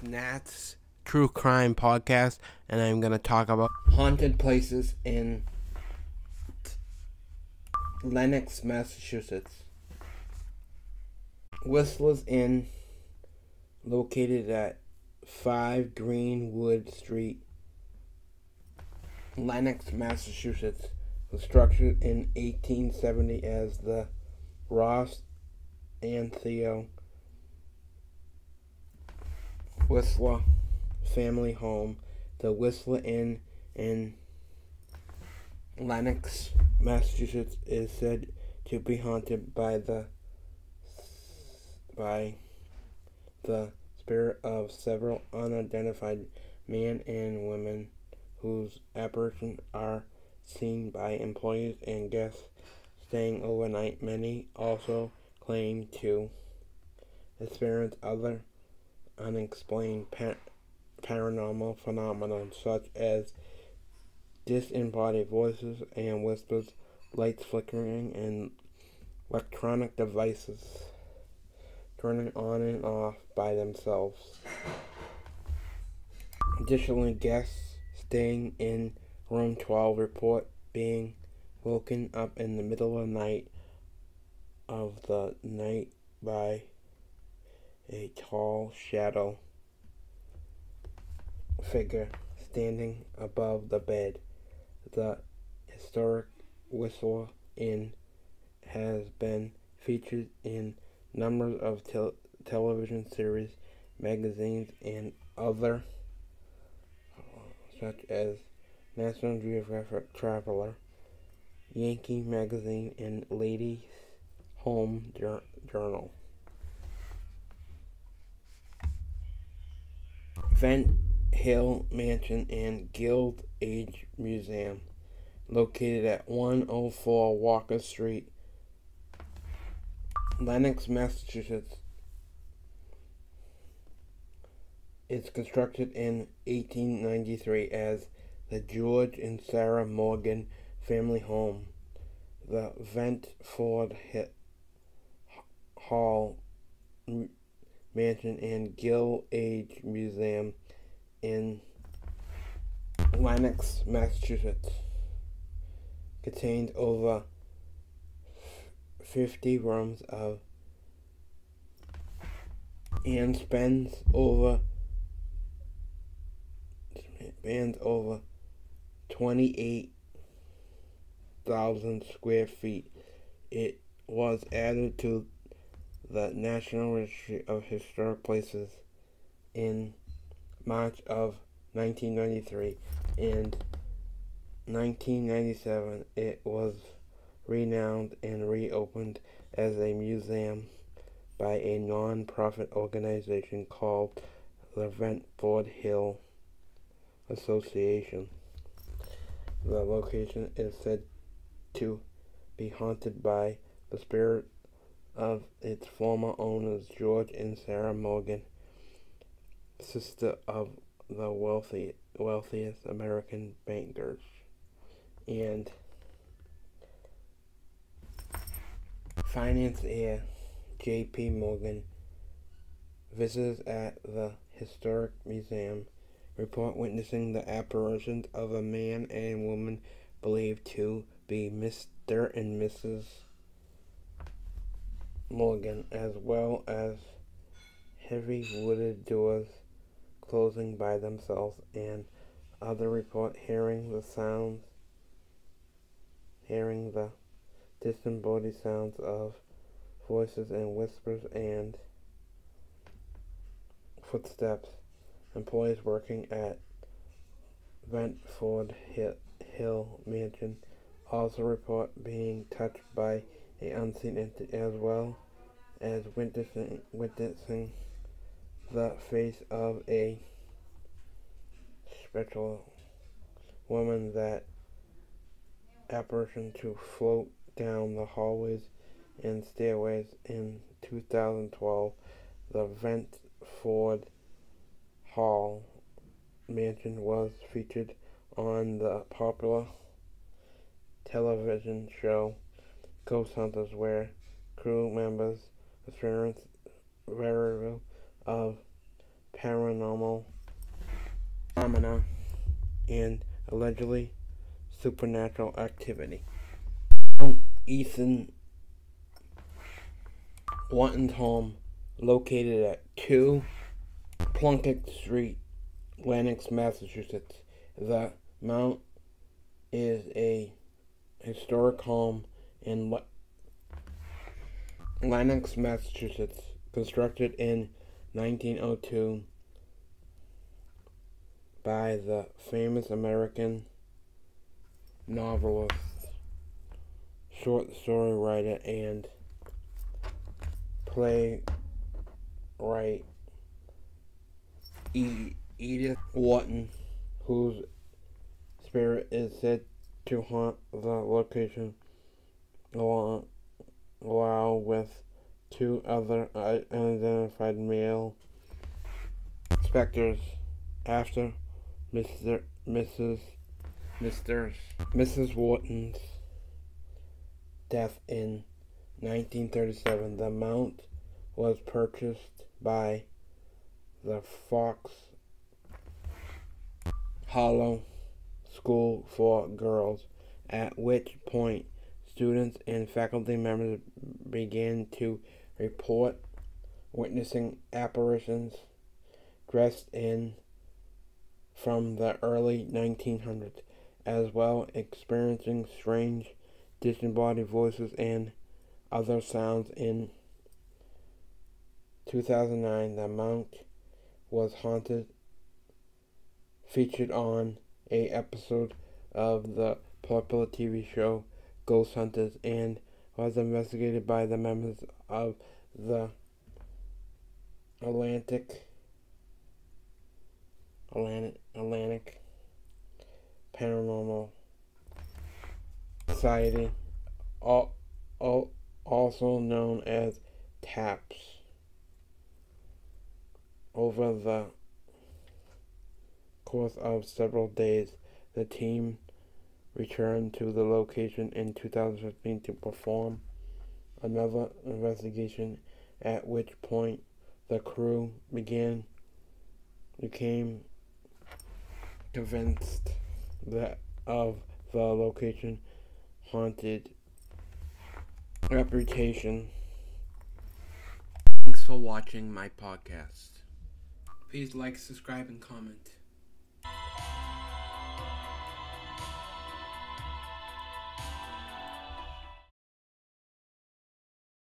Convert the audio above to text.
Nat's True Crime Podcast, and I'm going to talk about haunted places in Lenox, Massachusetts. Whistler's Inn, located at 5 Greenwood Street, Lenox, Massachusetts, was structured in 1870 as the Ross and Theo Whistler family home. The Whistler Inn in Lenox, Massachusetts is said to be haunted by the spirit of several unidentified men and women whose apparitions are seen by employees and guests staying overnight. Many also claim to experience other unexplained paranormal phenomena such as disembodied voices and whispers, lights flickering, and electronic devices turning on and off by themselves. Additionally, guests staying in room 12 report being woken up in the middle of the night by a tall shadow figure standing above the bed. The historic Whistler Inn has been featured in numbers of television series, magazines, and other, such as National Geographic Traveler, Yankee Magazine, and Ladies' Home Journal. Vent Hill Mansion and Guild Age Museum, located at 104 Walker Street, Lenox, Massachusetts, is constructed in 1893 as the George and Sarah Morgan family home. The Ventford Hall Mansion and Guild Age Museum in Lenox, Massachusetts, contained over 50 rooms and spans over 28,000 square feet. It was added to the National Registry of Historic Places in March of 1993. In 1997, it was renowned and reopened as a museum by a non-profit organization called the Ventford Hill Association. The location is said to be haunted by the spirit of its former owners, George and Sarah Morgan, sister of the wealthiest American bankers, and financier J.P. Morgan. Visitors at the historic museum report witnessing the apparitions of a man and woman believed to be Mr. and Mrs. Morgan, as well as heavy wooden doors closing by themselves, and other report hearing the disembodied sounds of voices and whispers and footsteps. Employees working at Ventford Hill Mansion also report being touched by an unseen entity, as well as witnessing the face of a special woman that apparition to float down the hallways and stairways. In 2012, the Ventford Hall Mansion was featured on the popular television show Ghost Hunters, where crew members experienced variety of paranormal phenomena and allegedly supernatural activity. Ethan Wotton's home, located at 2 Plunkett Street, Lenox, Massachusetts. The Mount is a historic home in Lenox, Massachusetts, constructed in 1902 by the famous American novelist, short story writer, and playwright Edith Wharton, whose spirit is said to haunt the location, along with 2 other unidentified male specters after Mrs. Wharton's death in 1937. The mount was purchased by the Fox Hollow School for Girls, at which point students and faculty members began to report witnessing apparitions dressed in from the early 1900s, as well experiencing strange disembodied voices and other sounds. In 2009, the mount was haunted, featured on a episode of the popular TV show Ghost Hunters, and was investigated by the members of the Atlantic Paranormal Society, also known as TAPS. Over the course of several days, the team returned to the location in 2015 to perform another investigation, at which point the crew became convinced that of the location haunted reputation. Thanks for watching my podcast. Please like, subscribe, and comment.